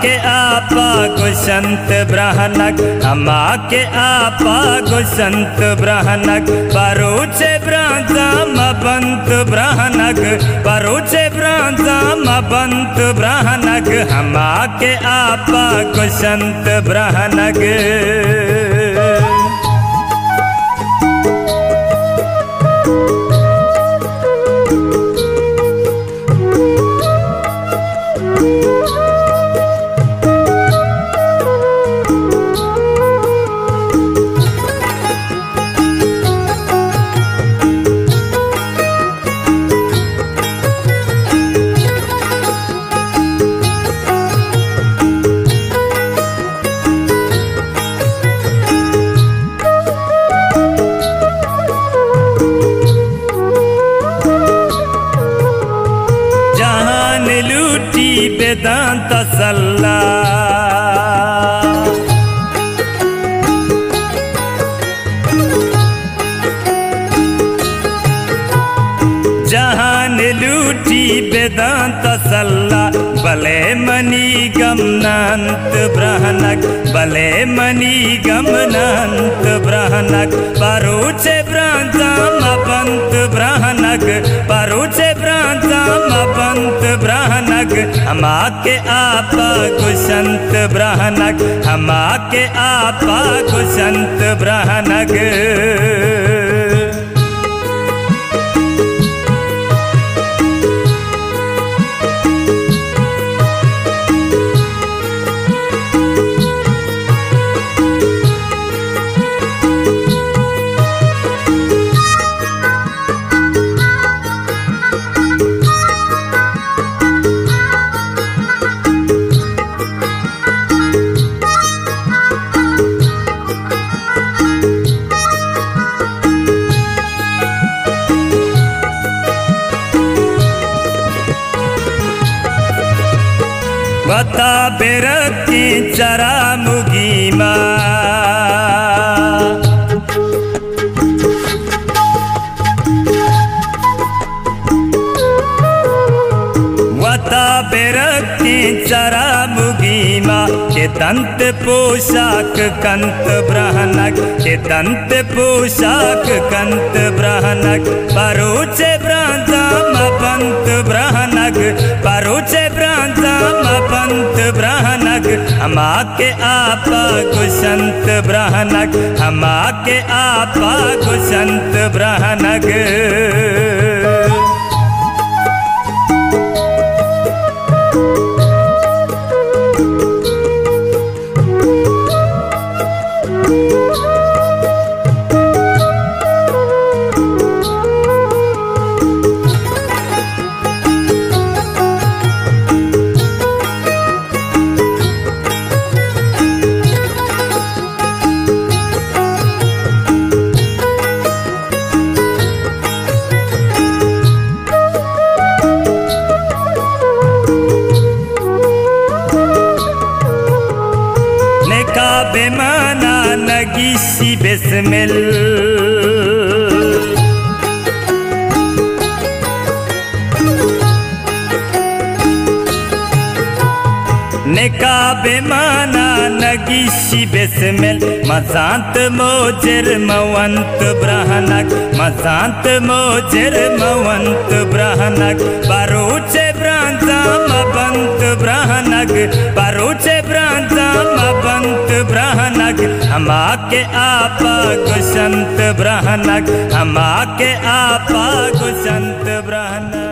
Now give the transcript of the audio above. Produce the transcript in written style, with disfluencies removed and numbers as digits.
के आपा गुसंत ब्रहनक हमा के आपा गुसंत ब्रहनक परोचे ब्राजा मबंत ब्रहनक परोचे ब्राजा मबंत ब्रहनक हमा के आपा गुसंत ब्रहनक वेदांत सल्ला जहान लूटी वेदांत सल्ला भले मनी गमनंत ब्रहनक भले मनी गमनंत ब्रहनक परोचे ब्राजा मबंत ब्रहनक परोचे ब्राजा मबंत ब्रहनक हमा के आपा गुसंत ब्रहनक हमा के आपा गुसंत ब्रहनक वता बेरकी चरा मुगीमा वता बेरकी चरा मुगीमा के दंत पोशाक कंत ब्रहनक के दंत पोशाक कंत ब्रहनक परोचे ब्राजा मबंत ब्रहनक परोचे ब्राजा मबंत ब्रहनक हमा के आपा गुसंत ब्रहनक हमा के आपा गुसंत ब्रहनक बेमाना नगीसी बिस्मिल निका बेमाना नगीसी बिस्मिल मजांत मोजिर मवंत ब्रहनक मजांत मोजिर मवंत ब्रहनक परोचे ब्राजा मबंत ब्रहनक परोचे ब्राजा मबंत ब्रहनक हमा के आपा गुसंत ब्रहनक हमा के आपा गुसंत ब्रहनक।